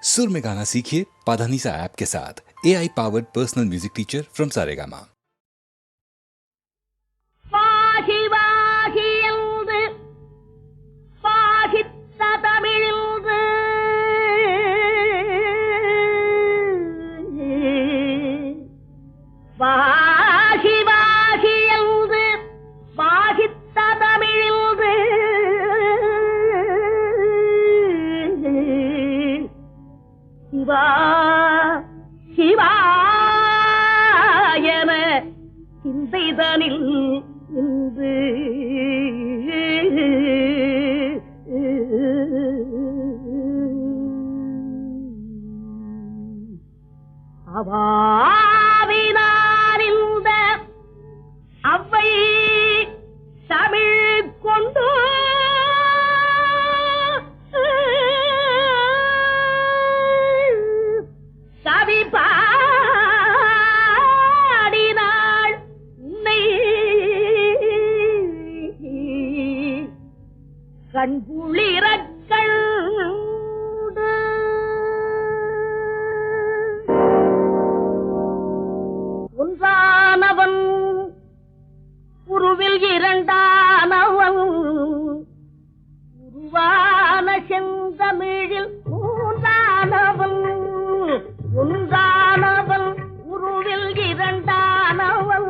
सुर में गाना सीखिए पाधानीसा ऐप के साथ। AI powered personal music teacher from Saregama. சிவாயன சிந்தைதனில் இன்று அவாவினாரிந்த அவ்வை தமிழ் கொண்டு கவி பாடினாள் உன்னை கண்குளிரக்கள் ஒன்றானவன் உருவில் இரண்டானவன் உருவான செந்தமிழில் மூன்றானவன் ஒன்றானவன் உருவில் இரண்டானவன்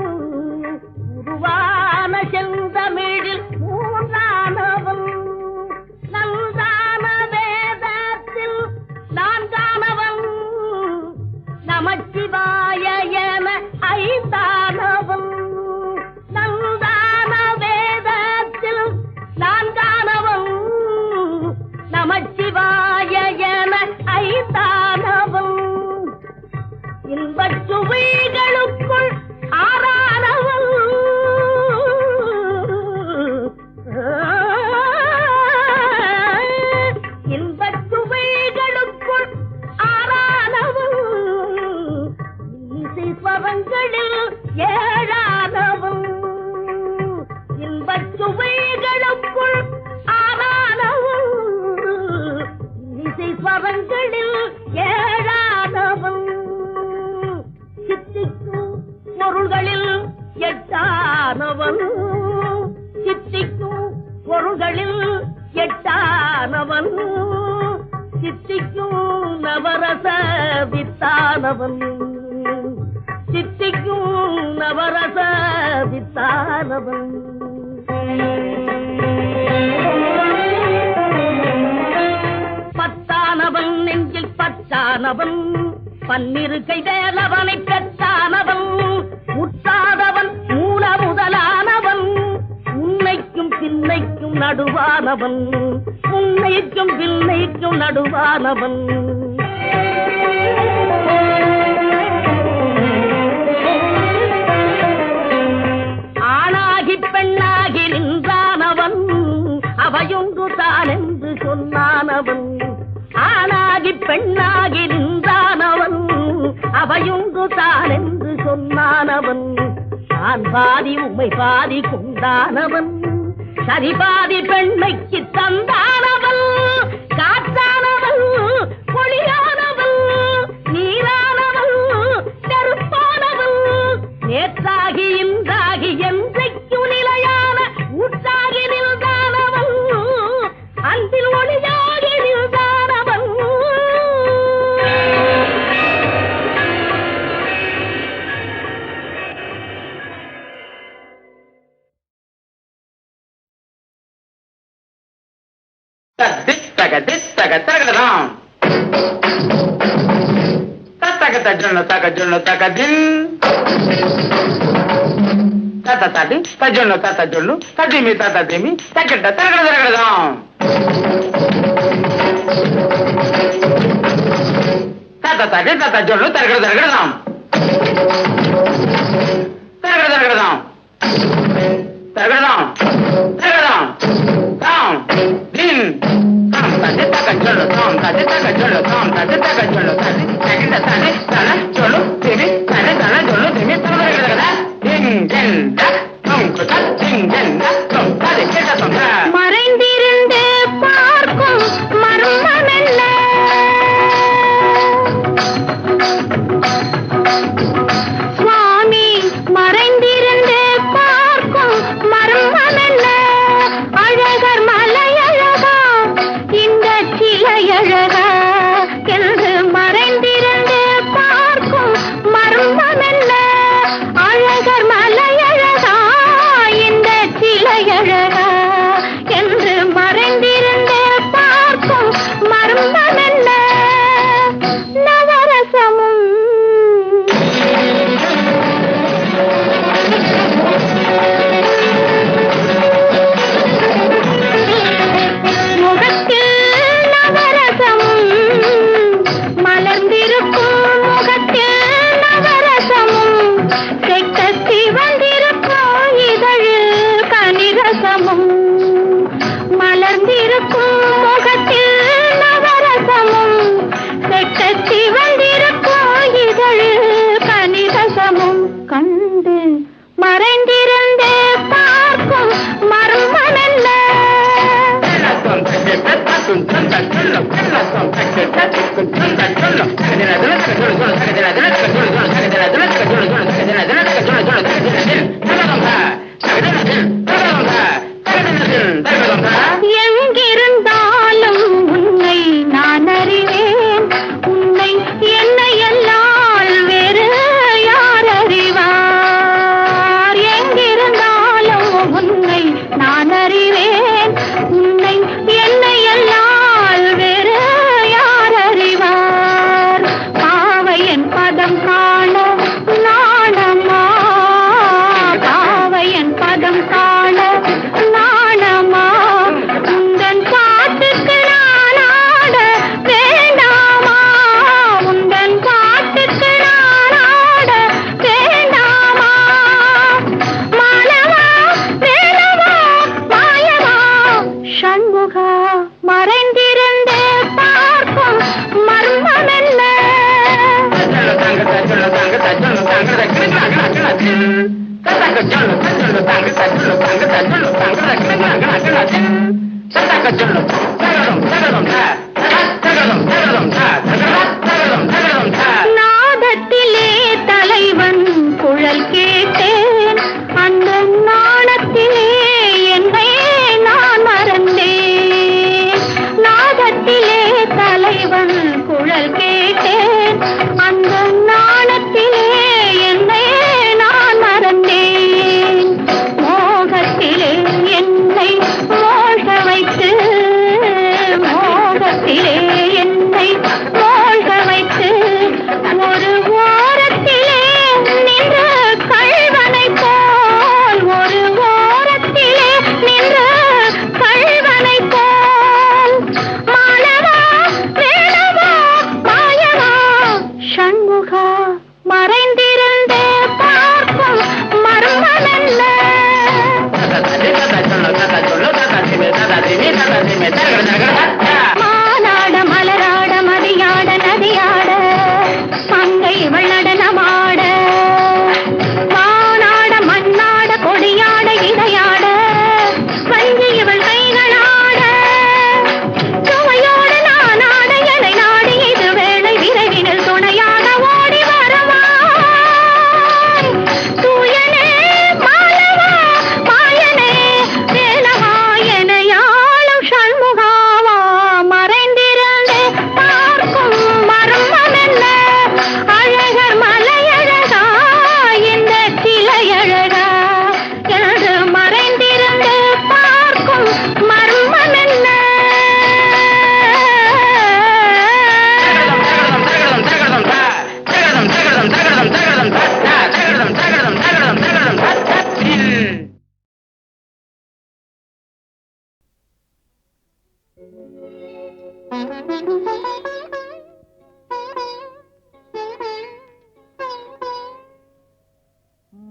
உருவான செந்தமிழில் மூன்றானவன் நன்றான வேதத்தில் நான்கானவன் நமச்சிவாய என ஐந்தானவன் நன்றான வேதத்தில் நான்கானவன் நமச்சிவாய என ஐந்தானவன் இன்பச் சுவைகளுக்குள் ஆறானவன் இன்பச் சுவைகளுக்குள் ஆறானவன் இசை ஸ்வரங்களில் ஏழானவன் இன்பச் சுவைகளுக்குள் ஆறானவன் இசை ஸ்வரங்களில் ஏழானவன் சித்திக்கும் பொருள்களில் எட்டானவன் சித்திக்கும் பொருள்களில் எட்டானவன் சித்திக்கும் நவரச வித்தானவன் சித்திக்கும் நவரச வித்தானவன் பத்தானவன் நெஞ்சில் பச்சானவன் பன்னிரு கைதேலவனை பெற்றானவன் முற்றாதவன் மூல முதலானவன் உன்னைக்கும் பின்னைக்கும் நடுவானவன் உன்னைக்கும் பின்னைக்கும் நடுவானவன் ஆணாகி பெண்ணாகி நின்றானவன் அவையொன்று தான் என்று சொன்னானவன் ஆணாகி பெண்ணாகி நின்றானவன் அவையொன்று தான் என்று சொன்னானவன் நான் பாதி உம்மை பாதி கொண்டானவன் சரி பாதி பெண்மைக்கு தந்தானவன் காற்றானவன் பொழியானவன் நீரானவன் நெருப்பானவன் நேற்றாகி இன்றாகி என்றைக்கும் நிலையான ஊற்றாகி நின்றானவன் அன்பில் ஒளியாகி நின்றானவன் மறைந்திருந்து பார்க்கும் மர்மமெல்ல எங்கிருந்தாலும் உன்னை நான் அறிவேன். உன்னை என்னை எல்லால் வேறு யார் அறிவார்? எங்கிருந்தாலும் உன்னை நான் அறிவேன். உன்னை என்னை எல்லால் வேறு யார் அறிவார்? பாவையன் பதம் காண நாணமா, பாவையன் பதம் காண நாணமா, உந்தன் பாட்டுக்கு நான் ஆட வேண்டாமா, உந்தன் பாட்டுக்கு நான் ஆட வேண்டாமா, மாலவா வேலவா மாயவா சண்முகா மறைந்திருந்தே பார்க்கும் மர்மம் என்ன? நாதத்திலே தலைவன் குழல் கேட்டேன். அந்த நாணத்திலே என்னை நான் மறந்தேன். நாதத்திலே தலைவன் குழல் கேட்டேன். அந்த நாணத்திலே என்னை நான் மறந்தேன். மோகத்திலே என்னை மோக வைத்து, மோகத்திலே என்னை மோக வைத்து, ஒரு ஓரத்திலே நின்று கள்வனை போல், ஒரு ஓரத்திலே நின்று கள்வனை போல், மாலவா வேலவா மாயவா சண்முகா மறைந்திருந்தே பார்க்கும் மர்மம் என்ன? மானாட மலராட மதியாட நதியாட மங்கை வெள்ளடனமாட, வானாட மண்ணாட கொடியாட இடையாட வஞ்சி இவள் கைகளாட, சுவையோடு நானாட எனை நாடி இது வேளை விரைவினில் துணையாக ஓடி வருவாய். தூயனே மாலவா மாயனே வேலவா எனையாளும் சண்முகாவா மறைந்திருந்தே பார்க்கும் மர்மம் என்ன? அழகர் மலையழகா இந்த கிளையழகா என்று மறைந்திருந்தே பார்க்கும் மர்மம் என்ன?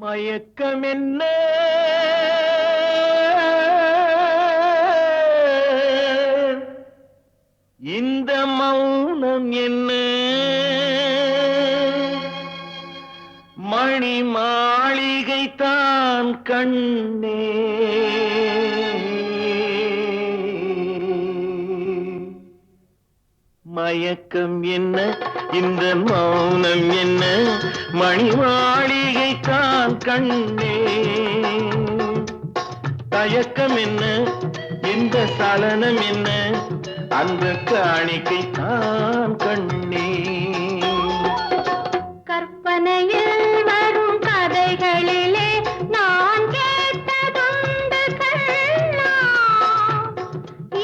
மயக்கம் என்ன இந்த மௌனம் என்ன? மணி மாளிகை தான் கண்ணே, மயக்கம் என்ன இந்த மௌனம் என்ன? மணி மாளிகை தான் கண்ணே, தயக்கம் என்ன இந்த சலனம் என்ன? அந்த காணிக்கை தான் கண்ணே. கற்பனையில் வரும் கதைகளிலே நான் கேட்டதுண்டு கண்ணா,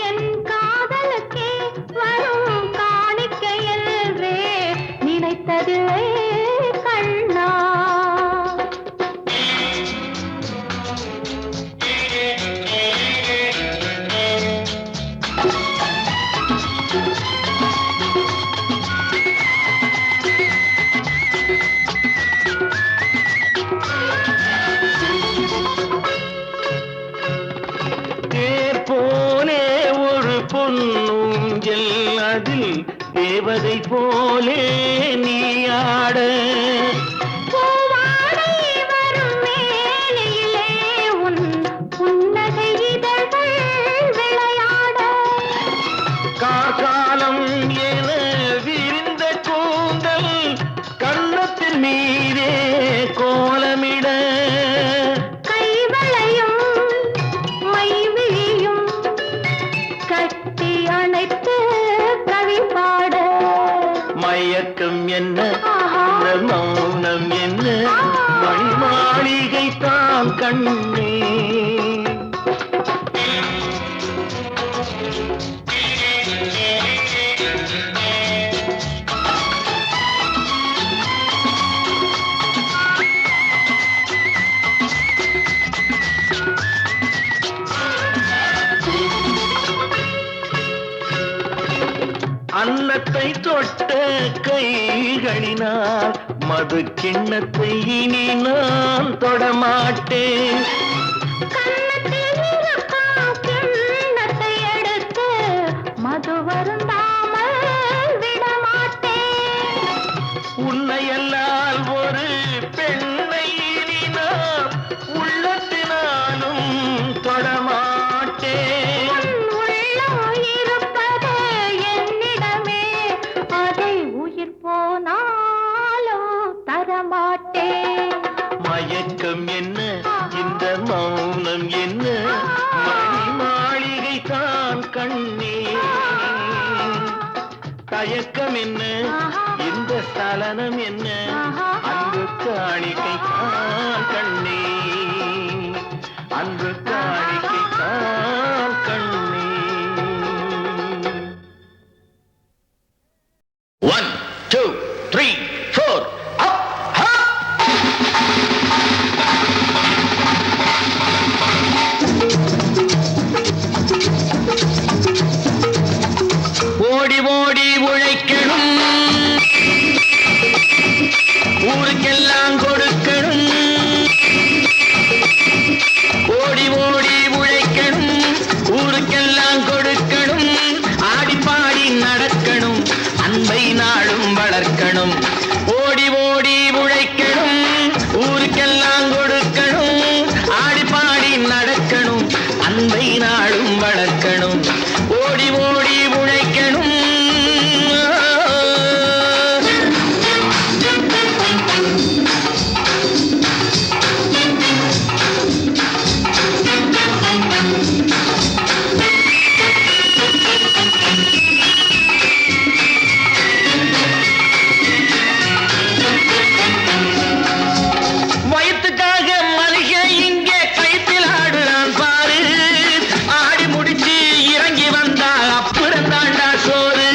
என் காதலுக்கே வரும் காணிக்கை என்றே நினைத்ததுவே கண்ணா. பொன்னூஞ்சல் அதில் தேவதை போலே நீயாட, பூவாடை வரும் மேலையிலே உன் புன்னகை இதழ்கள் விளையாட, காலம் என விரிந்த மயக்கம் என்ன இந்த மௌனம் என்ன மணி மாளிகை தான் கண்ணே. அன்னத்தை தொட்ட கைகளினால் மது கிண்ணத்தை இனி நான் தொடமாட்டேன். கிண்ணத்தை எடுத்து மது வருந்தாமல் விடமாட்டேன். உன்னையல்லால் ஒரு பெண்ணை இனி நான் உள்ளத்தினாலும் தொடமாட்டேன். மயக்கம் என்ன இந்த மௌனம் என்ன மணி மாளிகை தான் கண்ணே. தயக்கம் என்ன இந்த சலனம் என்ன அன்பு காணிக்கை தான் கண்ணே. அன்பு காணிக்கை தான் கண்ணே. 1 2 3 4 ஓடி ஓடி உழைக்கணும், ஊருக்கெல்லாம் கொடுக்கணும். ஓடி ஓடி உழைக்கணும், ஊருக்கெல்லாம் கொடுக்கணும். ஆடி பாடி நடக்கணும், அன்பை நாளும் வளர்க்கணும். ஓடி ஓடி உழைக்கணும், ஊருக்கெல்லாம் கொடுக்கணும். ஆடி பாடி நடக்கணும், அன்பை நாளும் வளர்க்கணும். ஓடி ஓடி உழைக்கணும். வயிற்றுக்காக மளிகை இங்கே கைத்தில் ஆடுறான் பாரு. ஆடி முடிச்சு இறங்கி வந்தா அப்புறம் தாண்டா சோறு.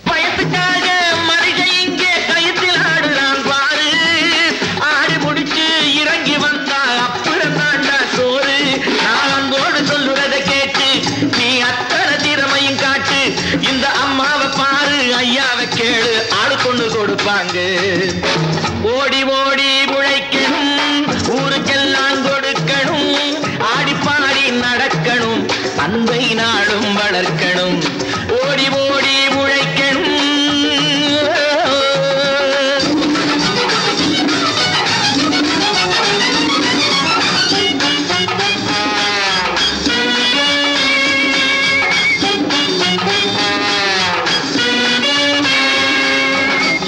பயத்துக்காக மளிகை இங்கே கைத்தில் ஆடுறான் பாரு. ஆடி முடிச்சு இறங்கி வந்தா அப்புறம் தாண்டா சோறு. நான் அன்போடு சொல்லுறத கேட்டு நீ அத்தனை திறமையும் காட்டு. இந்த அம்மாவை பாரு, ஐயாவை கேளு, ஆளு கொண்டு கொடுப்பாங்க. ஓடி ஓடி உழைக்கணும், ஊருக்கெல்லாம் கொடுக்கணும். ஆடி பாடி நடக்கணும், அன்பை நாளும் வளர்க்கணும். ஓடி ஓடி உழைக்கணும்.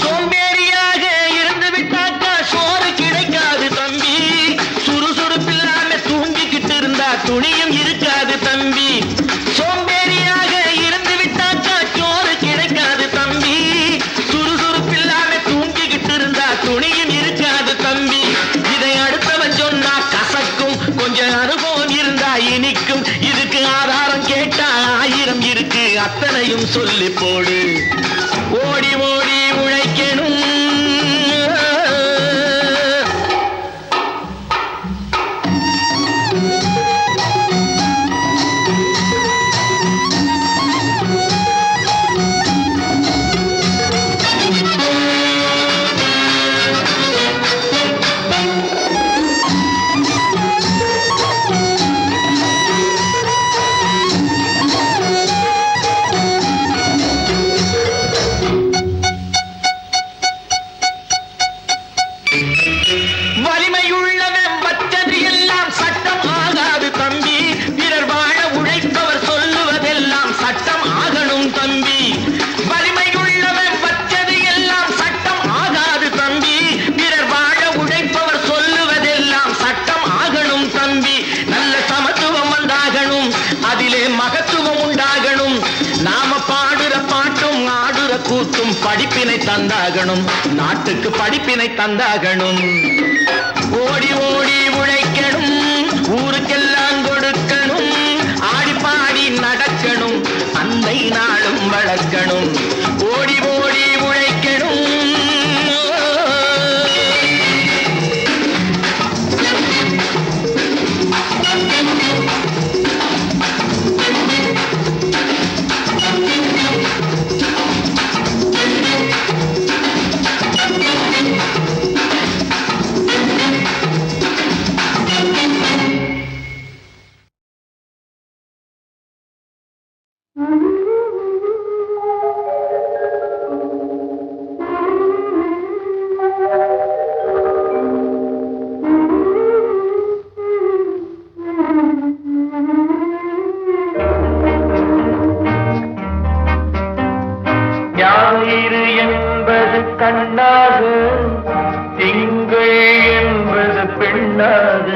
சோம்பேறியாக இருந்து விட்டாக்கா சோறு கிடைக்காது தம்பி. சுறுசுறுப்பில்லாம தூங்கிக்கிட்டு இருந்தா துணியும் இருக்காது தம்பி. சோம்பேறியாக இருந்து விட்டாக்கா சோறு கிடைக்காது தம்பி. சுறுசுறுப்பில்லாம தூங்கிக்கிட்டு இருந்தா துணியும் இருக்காது தம்பி. இதை அடுத்தவன் சொன்னா கசக்கும், கொஞ்சம் அனுபவம் இருந்தா இனிக்கும். இதுக்கு ஆதாரம் கேட்டா 1000 இருக்கு, அத்தனையும் சொல்லி போடு. ஓடி ஓடி உழைக்கணும். தந்தாகணும், நாட்டுக்கு படிப்பினை தந்தாகணும். ஓடி ஓடி உழைக்கணும், ஊருக்கெல்லாம் கொடுக்கணும், ஆடி பாடி நடக்கணும், அன்னை நாளும் வளர்க்கணும். ஓடி ஓடி உழைக்கணும். ஞாயிறு என்பது கண்ணாக, திங்கள் என்பது பெண்ணாக,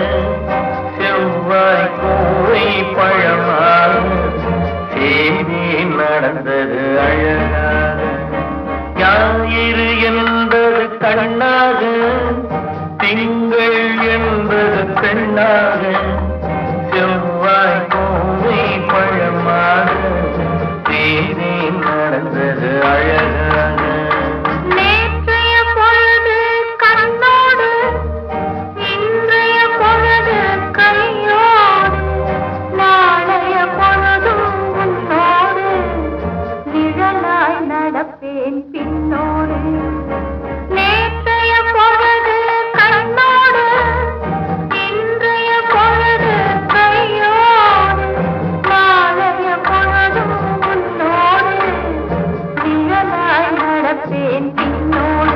செவ்வாய் கோவை பழமாக, சேமி நடந்தது அழகாக. ஞாயிறு என்பது கண்ணாக, திங்கள் என்பது பெண்ணாக, செவ்வாய் கோவை பழமாக, சேமி நடந்தது அழகாக. நேற்றைய பொழுது கண்ணோடு, இன்றைய பொழுது கையோடு, நாளைய பொழுதும் உன்னோடு, நிழலாய் நடப்பேன் பின்னோடு. நேற்றைய பொழுது கண்ணோடு, இன்றைய பொழுது கையோடு, நாளைய பொழுதும் உன்னோடு, நிழலாய் நடப்பேன் பின்னோடு.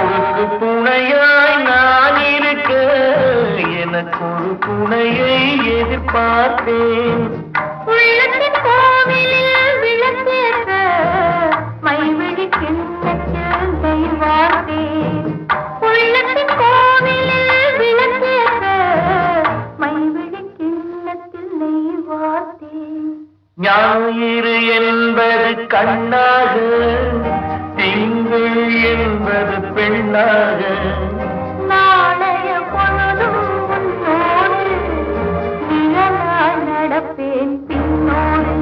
ஊருக்கு துணையாய் நான் இருக்க, எனக்கு ஒரு துணையை எதிர்பார்த்தேன். உள்ளத்தின் கோவிலில் விளக்கேற்ற, மைவிழி கிண்ணத்தில் தெய்வார்த்தேன். உள்ளத்தின் கோவிலில் விளக்கேற்ற, மைவிழி கிண்ணத்தில் நெய்வார்த்தேன். ஞாயிறு என்பது கண்ணாக, திங்கள் என்பது பெண்ணாக, நாளைய பொழுதும் உன்னோடு, நிழலாய் நடப்பேன் பின்னோடு.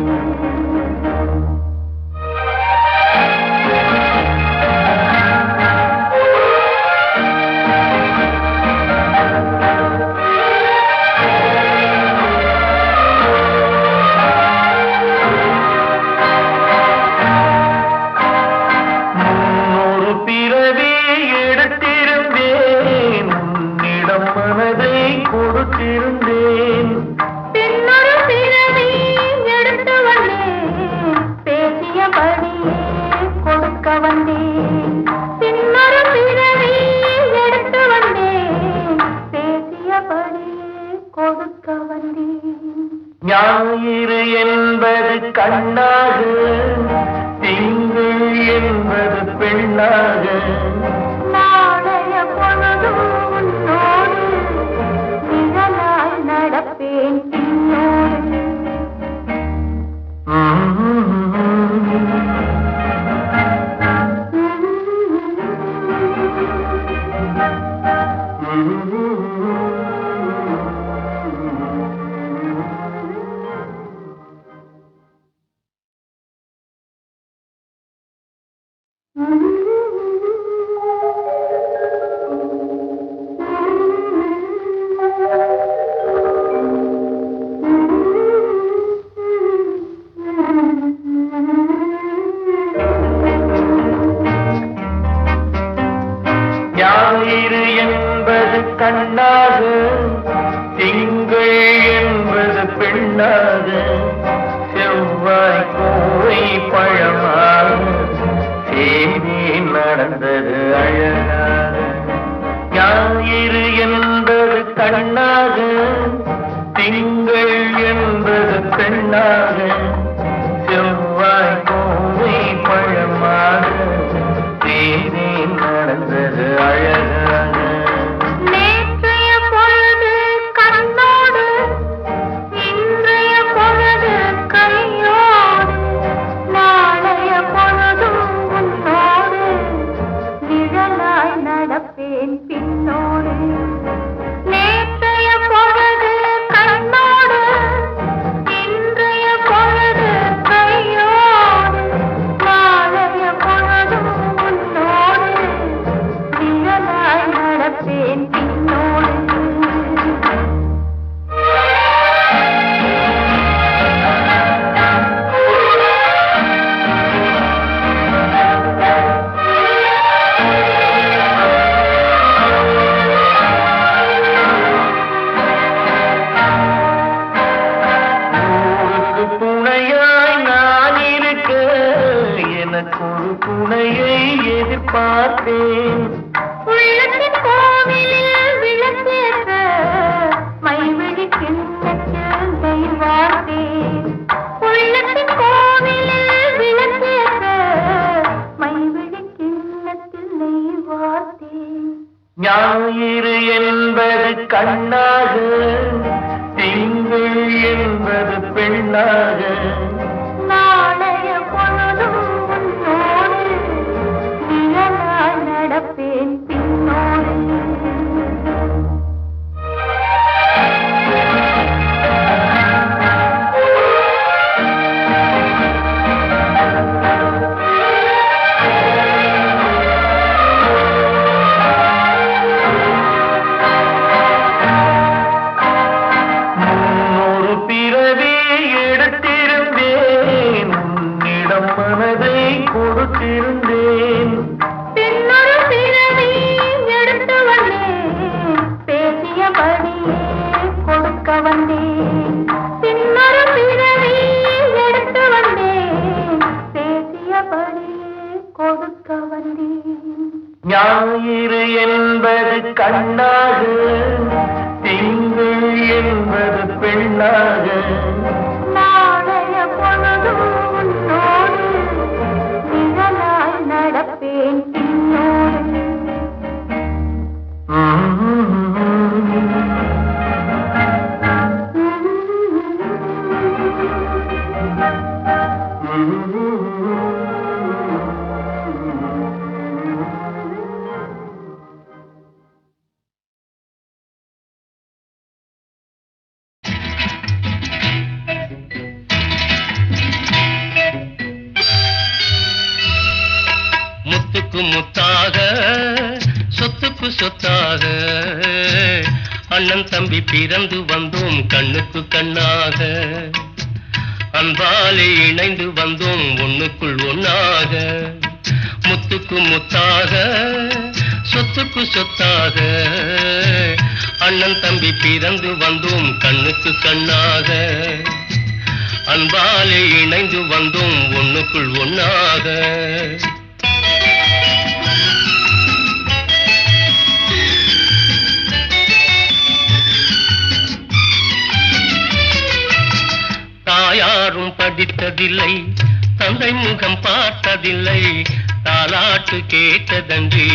முன்னொரு பிறவி எடுத்திருந்தேன், உன்னிடம் மனதை கொடுத்திருந்தேன். பின்னொரு பிறவி எடுத்து வந்தேன், பேசியபடியே கொடுக்க வந்தேன். பின்னொரு பிறவி எடுத்து வந்தேன், பேசியபடியே கொடுக்க வந்தேன். ஞாயிறு என்பது கண்ணாக, திங்கள் என்பது பெண்ணாக, நாளைய பொழுதும் உன்னோடு, நிழலாய் நடப்பேன் பின்னோடு. ஞாயிறு என்பது கண்ணாக, திங்கள் என்பது பெண்ணாக, செவ்வாய் கோவை பழமாக, சேமி நடந்தது அழகாக. ஞாயிறு என்பது கண்ணாக, திங்கள் என்பது பெண்ணாக, செவ்வாய் நடப்பேன் பின்னோடு. துணையை எதிர்பார்த்தேன். உள்ளத்தின் கோவிலில் விளக்கேற்ற மைவிழி கிண்ணத்தில் நெய் வார்த்தேன். உள்ளத்தின் கோவிலில் விளக்கேற்ற மைவிழி கிண்ணத்தில் நெய் வார்த்தேன். ஞாயிறு என்பது கண்ணாக, திங்கள் என்பது பெண்ணாக, நாளைய பொழுதும் உன்னோடு நிழலாய் நடப்பேன் பின்னோடு. மனதை கொடுத்திருந்தேன். பின்னொரு பிறவி எடுத்து வந்தேன், பேசியபடியே கொடுக்க வந்தேன். பின்னொரு பிறவி எடுத்து வந்தேன், பேசியபடியே கொடுக்க வந்தேன். ஞாயிறு என்பது கண்ணாக, திங்கள் என்பது பெண்ணாக, நாளைய பொழுதும் உன்னோடு நிழலாய் நடப்பேன் பின்னோடு. முத்துக்கு முத்தாக, சொத்துக்கு சொத்தாக, அண்ணன் தம்பி பிறந்து வந்தோம் கண்ணுக்கு கண்ணாக. அன்பாலே இணைந்து வந்தோம் ஒண்ணுக்குள் ஒன்னாக. முத்துக்கு முத்தாக, சொத்துக்கு சொத்தாக, அண்ணன் தம்பி பிறந்து வந்தோம் கண்ணுக்கு கண்ணாக. அன்பாலே இணைந்து வந்தோம் ஒண்ணுக்குள் ஒன்னாக. தாயாரும் படித்ததில்லை, தந்தை முகம் பார்த்ததில்லை, தாலாட்டு கேட்டதன்றி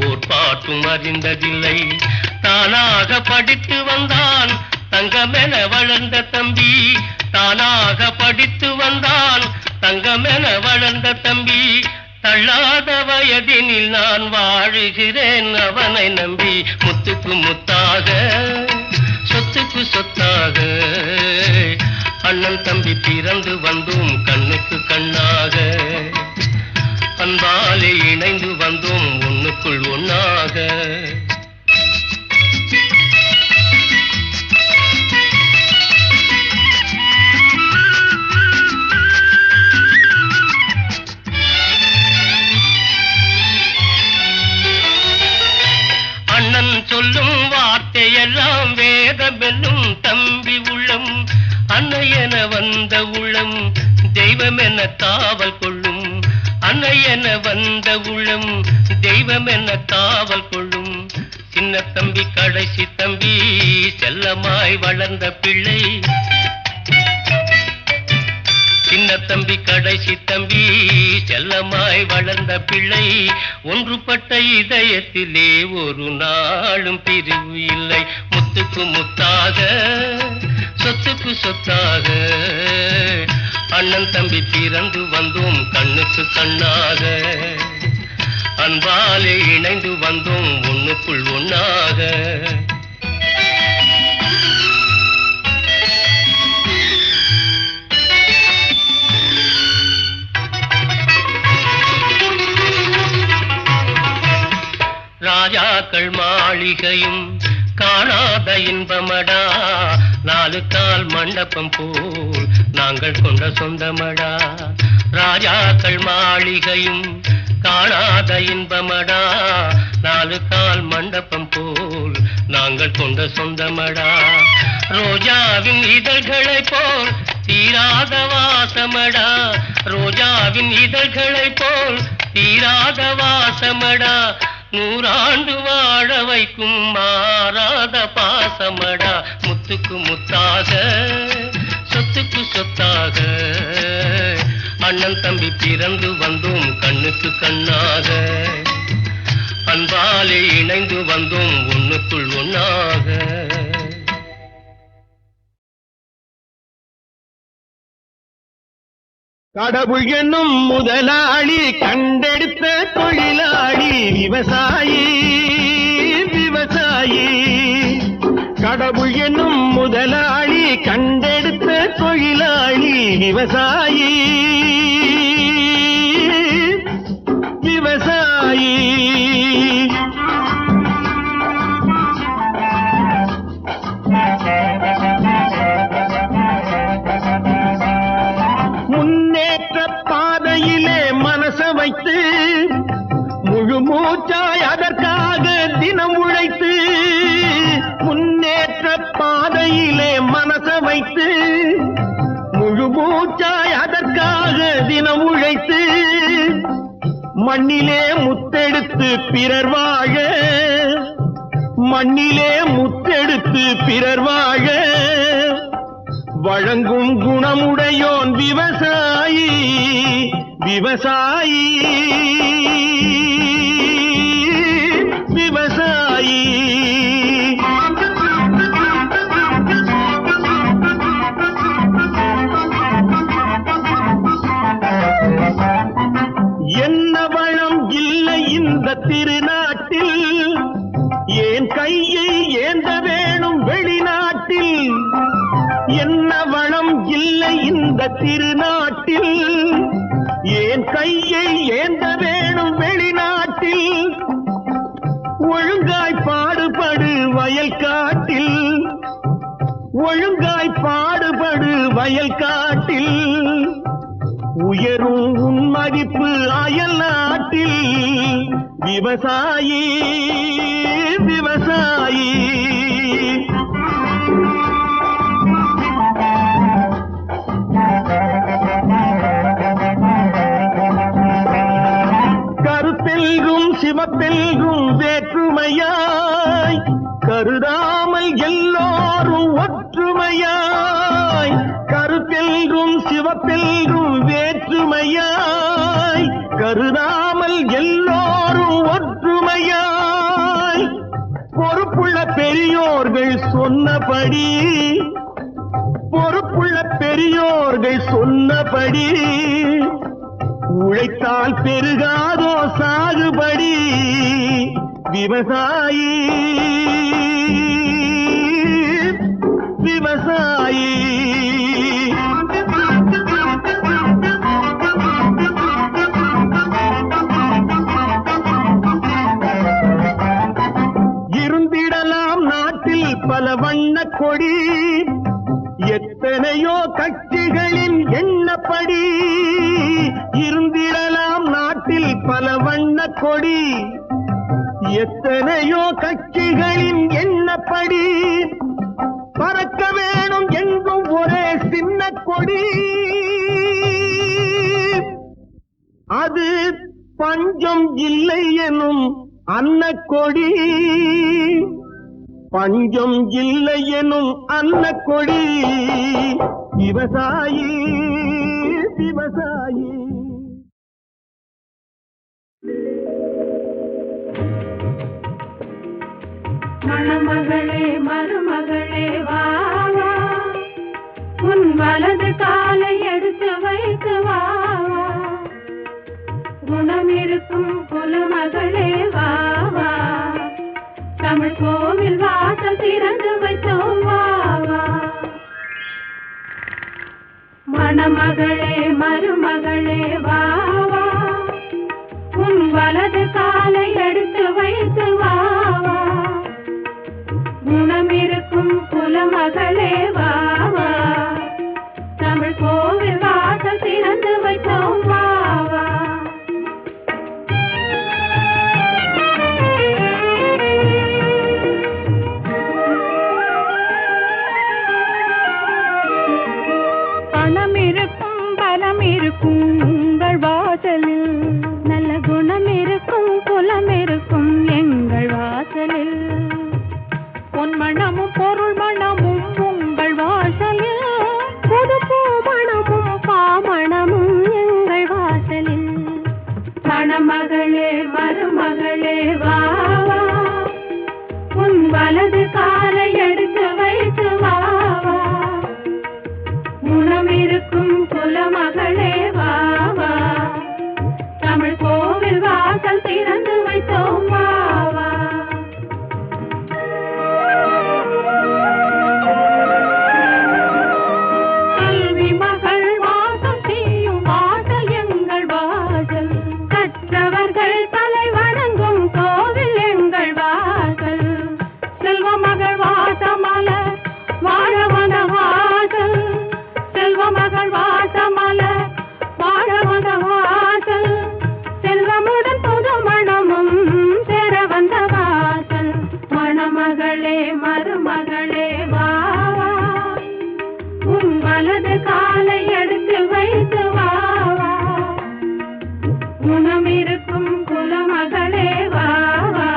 ஓர் பாட்டும் அறிந்ததில்லை. தானாக படித்து வந்தான் தங்கமென வளர்ந்த தம்பி, தானாக படித்து வந்தான் தங்கமென வளர்ந்த தம்பி. தள்ளாத வயதினில் நான் வாழுகிறேன் அவனை நம்பி. முத்துக்கு முத்தாக, சொத்துக்கு சொத்தாக, அண்ணன் தம்பி பிறந்து வந்தோம் கண்ணுக்கு கண்ணாக. அன்பாலே இணைந்து வந்தோம் ஒண்ணுக்குள் ஒன்னாக. அண்ணன் சொல்லும் வார்த்தையெல்லாம் வேதமென்னும் தம்பி உள்ளம். அன்னையென வந்த உள்ளம் தெய்வமென காவல் கொள்ளும். அன்னையென வந்த உள்ளம் தெய்வமென காவல் கொள்ளும். சின்ன தம்பி கடைசி தம்பி செல்லமாய் வளர்ந்த பிள்ளை. சின்ன தம்பி கடைசி தம்பி செல்லமாய் வளர்ந்த பிள்ளை. ஒன்றுபட்ட இதயத்திலே ஒரு நாளும் பிரிவு இல்லை. முத்துக்கு முத்தாக, சொத்துக்கு சொத்தாக, அண்ணன் தம்பி பிறந்து வந்தோம் கண்ணுக்கு கண்ணாக. அன்பாலே இணைந்து வந்தோம் ஒண்ணுக்குள் ஒன்னாக. ராஜாக்கள் ராஜாக்கள் மாளிகையும் காணாத இன்பமடா, 4 கால் மண்டபம் போல் நாங்கள் கொண்ட சொந்தமடா. ராஜாக்கள் மாளிகையும் காணாத இன்பமடா, 4 கால் மண்டபம் போல் நாங்கள் கொண்ட சொந்தமடா. ரோஜாவின் இதழ்களை போல் தீராத வாசமடா, ரோஜாவின் இதழ்களை போல் தீராத வாசமடா. 100 ஆண்டு வாழ வைக்கும் மாறாத பாசமடா. முத்துக்கு முத்தாக சொத்துக்கு சொத்தாக அண்ணன் தம்பி பிறந்து வந்தோம் கண்ணுக்கு கண்ணாக. அன்பாலே இணைந்து வந்தோம் ஒண்ணுக்குள் ஒண்ணாக. கடவுள் என்னும் முதலாளி கண்டெடுத்த தொழிலாளி விவசாயி விவசாயி. கடவுள் என்னும் முதலாளி கண்டெடுத்த தொழிலாளி விவசாயி விவசாயி. முன்னேற்ற பாதையிலே மனச வைத்து முழு மூச்சாய் அதற்காக தினம் உழைத்து, முன்னேற்ற பாதையிலே மனச வைத்து முழு மூச்சாய் அதற்காக தினம் உழைத்து, மண்ணிலே முத்தெடுத்து பிறர் வாழ, மண்ணிலே முத்தெடுத்து பிறர் வாழ வழங்கும் குணமுடையோன் விவசாயி விவசாயி விவசாயி. என்ன வளம் இல்லை இந்த திருநாட்டில், ஏன் கையை ஏந்த வேணும் வெளிநாட்டில். என்ன வளம் இல்லை இந்த திருநாட்டில், ஏன் கையை ஏந்த வேணும் வெளிநாட்டில். ஒழுங்காய் பாடுபடு வயல் காட்டில், ஒழுங்காய் பாடுபடு வயல் காட்டில். உயரும் உன் மதிப்பு அயல் நாட்டில். விவசாயி விவசாயி. கருத்தெல்கும் சிவப்பெல்கும் வேற்றுமையாய் கருதாமல் எல்லோரும் ஒற்றுமையாய். கருத்தெல்கும் சிவப்பெல்கும் வேற்றுமையாய் கருதாமல் எல்லோரும் ஒற்றுமையாய். பொறுப்புள்ள பெரியோர்கள் சொன்னபடி, பொறுப்புள்ள பெரியோர்கள் சொன்னபடி, உழைத்தால் பெருகாதோ சாகுபடி. விவசாயி விவசாயி. இருந்திடலாம் நாட்டில் பல வண்ண கொடி, எத்தனையோ கட்சிகளின் எண்ணப்படி. இருந்திடலாம் நாட்டில் பல வண்ண கொடி, எத்தனையோ கட்சிகளின் எண்ணப்படி. பறக்க வேணும் எங்கும் ஒரே சின்ன கொடி, அது பஞ்சம் இல்லை எனும் அன்னக்கொடி. பஞ்சம் இல்லை எனும் அன்னக்கொடி. விவசாயி விவசாயி. மணமகளே மருமகளே வா வா, உன் வலது காலை எடுத்து வைத்து வா வா. குணம் இருக்கும் குலமகளே வா வா, தமிழ் கோவில் வாசல் திறந்து வைத்தோம் வா வா. மணமகளே மருமகளே வா வா, உன் வலது காலை எடுத்து வைத்து வா வா. பொன்மணமும் பொருள் மணமும் உங்கள் வாசலில், புது பூ மணமும் பாமணமும் எங்கள் வாசலில். மணமகளே மருமகளே வா வா, உன் வலது காலை எடுத்து வைத்து வா வா, குணம் இருக்கும் குலமகளே வா வா, தமிழ் கோவில் வாசல் திறந்து வைத்தோம் வா வா. கல்வி மகள் வாசம் செய்யும் வாசல் எங்கள் வாசல், கற்றவர்கள் தலை வணங்கும் கோவில் எங்கள் வாசல். செல்வ மகள் வாசமல வாழ வந்த வாசல், செல்வ மகள் வாசமல வாழ வந்த வாசல், செல்வமுடன் புது மணமும் சேர வந்த வாசல். மணமகளே மருமகளே வா வா, உன் வலது காலை எடுத்து வைத்து வா வா, குணம் இருக்கும் குலமகளே வா வா,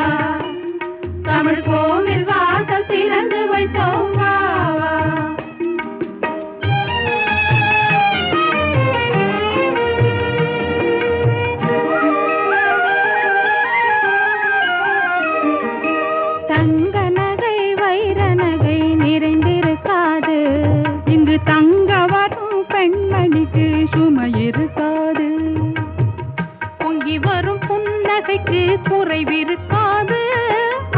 தமிழ் கோவில் வாசல் திறந்து வைத்தோம் வா வா. தங்க நகை வைர நகை நிறைந்திருக்காது, இங்கு தங்க வரும் பெண்மணிக்கு சுமை இருக்காது. பொங்கி வரும் புன்னகைக்கு குறைவிருக்காது,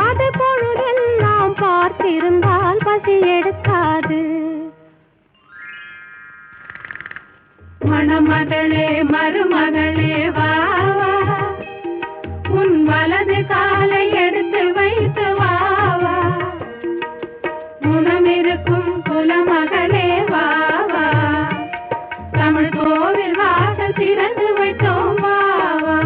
அது பொழுதெல்லாம் பார்த்திருந்தால் பசி எடுக்காது. மணமகளே மருமகளே வா வா, உன் வலது காலை எடுத்து வைத்து வா வா, குணம் இருக்கும் குலமகளே வா வா, தமிழ் கோவில் வாசல் திறந்து வைத்தோம் வா வா.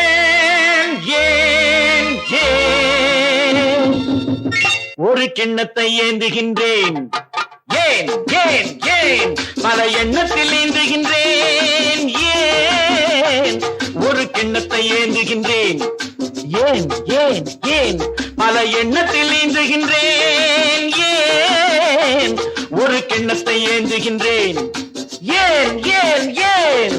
ஏன் ஏன் ஏன் ஒரு கிண்ணத்தை ஏந்துகின்றேன், ஏன் ஏன் ஏன் பல எண்ணத்தில் ஏந்துகின்றேன், ஏன் ஒரு கிண்ணத்தை ஏந்துகின்றேன், ஏன் ஏன் ஏன் பல எண்ணத்தில் ஏந்துகின்றேன், ஏன் ஒரு கிண்ணத்தை ஏந்துகின்றேன், ஏன் ஏன் ஏன்.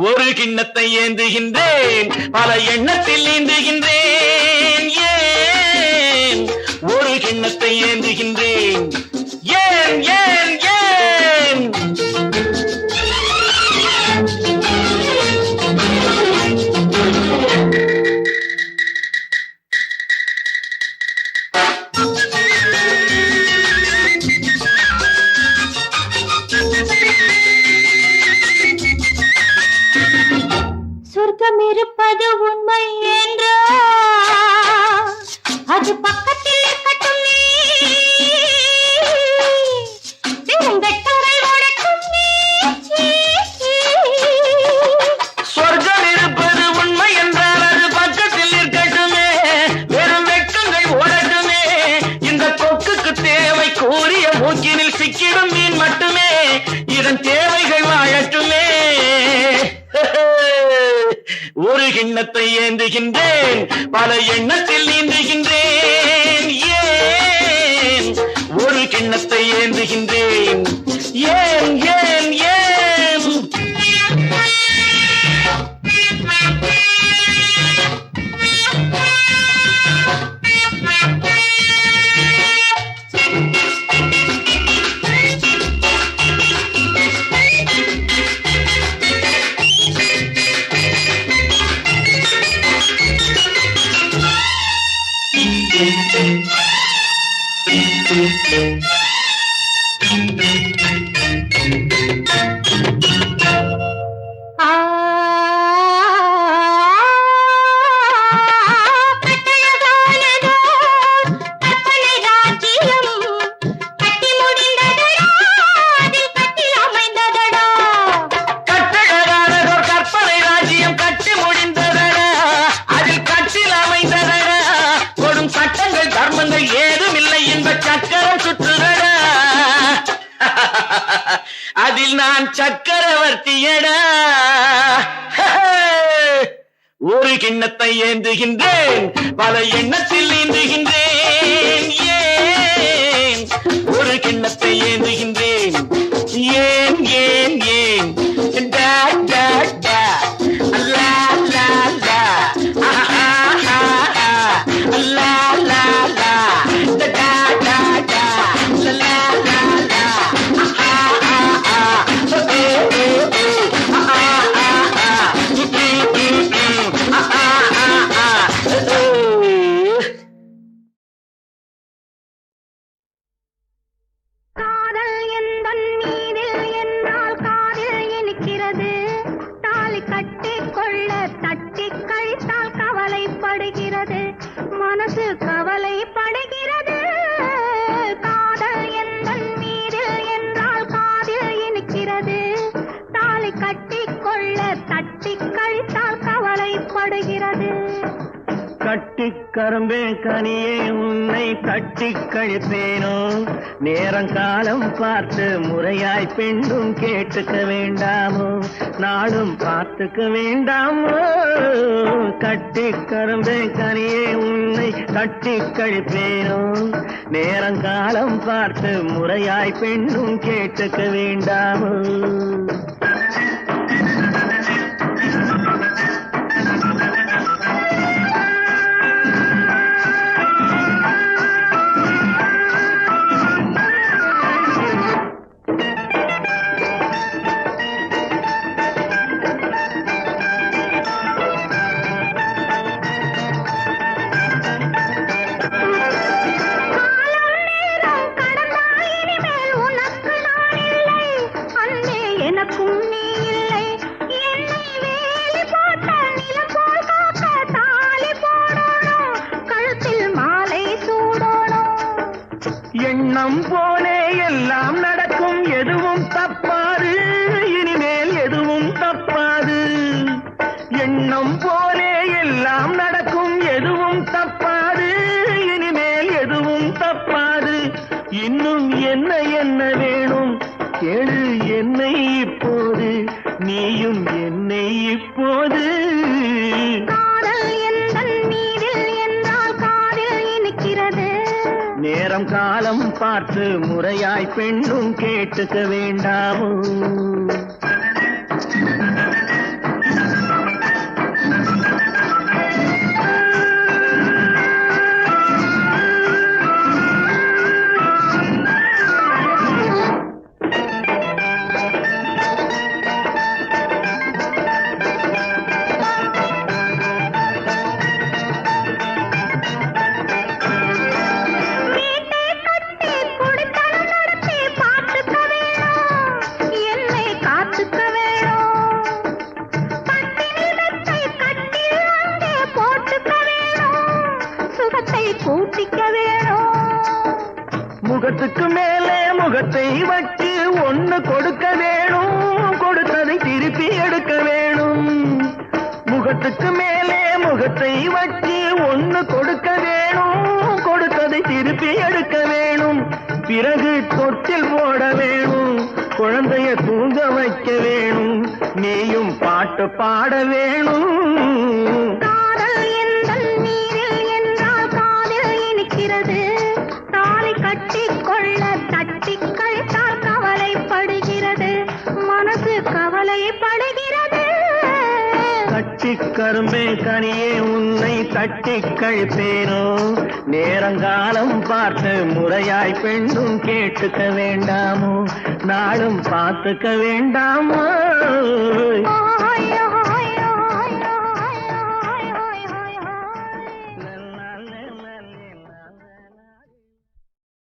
ஒரு கிண்ணத்தை ஏந்துகின்றேன், பல எண்ணத்தில் ஏந்துகின்றேன், ஏன் ஒரு கிண்ணத்தை ஏந்துகின்றேன், ஏன் ஏன் ஏன். சொர்க்கம் இருப்பது உண்மை என்றா, அது பக்கத்தில் இருக்கட்டும் நீ, பெருங்கட்டங்கள் உடைக்கும் நீ. சொர்க்கம் இருப்பது உண்மை என்றால் அது பக்கத்தில் இருக்கட்டுமே, வெறும் வெட்கங்கள் ஓடட்டுமே. இந்த கொக்குக்கு தேவை கூறிய மூக்கினில் சிக்கிடும் மீன் மட்டுமே, இதன் தேவைகள் வாழட்டுமே. ஒரு கிண்ணத்தை ஏந்துகின்றேன், பல எண்ணத்தில் நீந்துகின்றேன், ஏன் ஒரு கிண்ணத்தை ஏந்துகின்றேன், ஏன் ஏன் ஏன். அதில் நான் சக்கரவர்த்தியடா. ஒரு கிண்ணத்தை ஏந்துகின்றேன், பல எண்ணத்தில் நீந்துகின்றேன். ஏன் ஒரு கிண்ணத்தை ஏந்துகின்றேன்? ஏன் ஏன் ஏன் டா டா டா லா லா லா ஆஹா ஆஹா லா லா லா டா டா டா லா லா லா ஆஹா ஆஹா ஓ ஓ ஓ ஆஹா ஆஹா ஆஹா ஆஹா காதல் எந்தன் மீதில் என்னால் காதில் இனிக்கிறது. தாலி கட்டிக் கொள்ள தட்டிக் கழித்தால் கவலைப்படுகிறது. மனசு கவலைப்படுகிறது. காதல் எந்தன் மீதில் என்றால் காதில் இனிக்கிறது. தாலி கட்டிக் கொள்ள தட்டிக் கழித்தால் கவலைப்படுகிறது. கட்டிக் கரும்பே கனியே உன்னை தட்டிக் கழிப்பேனோ, நேரங்காலம் பார்த்து முறையாய் பெண்ணும் கேட்டுக்க வேண்டாமோ, நாளும் பார்த்துக்க வேண்டாமோ. கட்டிக் கரும்பே கனியே உன்னை தட்டிக் கழிப்பேனோ, நேரங்காலம் பார்த்து முறையாய் பெண்ணும் கேட்டுக்க வேண்டாமோ. எண்ணம் போலே எல்லாம் நடக்கும், எதுவும் தப்பாது, இனிமேல் எதுவும் தப்பாது. எண்ணம் போலே எல்லாம் நடக்கும், எதுவும் தப்பாது, இனிமேல் எதுவும் தப்பாது. இன்னும் என்ன என்ன வேணும் கேளு என்னை இப்போது, நீயும் என்னை இப்போது. காதல் எந்தன் மீதில் என்றால் காதில் இனிக்கிறது. நேரம் காலம் பார்த்து முறையாய் பெண்ணும் கேட்டுக்க வேண்டாமோ. முகத்துக்கு மேலே முகத்தை வச்சு ஒண்ணு கொடுக்க வேணும், கொடுத்ததை திருப்பி எடுக்க வேணும். முகத்துக்கு மேலே முகத்தை வச்சு ஒண்ணு கொடுக்க வேணும், கொடுத்ததை திருப்பி எடுக்க வேணும். பிறகு தொட்டில் போட வேணும், குழந்தைய தூங்க வைக்க வேணும், நீயும் பாட்டு பாட வேணும். காதல் எந்தன் மீதில் என்றால் காதில் இனிக்கிறது. தாலி கட்டிக் கொள்ள தட்டிக் கழித்தால் கவலைப்படுகிறது. மனசு கவலைப்படுகிறது. கட்டிக் கரும்பே கனியே உன்னை தட்டிக் கழிப்பேனோ, நேரங்காலம் பார்த்து முறையாய் பெண்ணும் கேட்டுக்க வேண்டாமோ, நாளும் பார்த்துக்க வேண்டாமோ.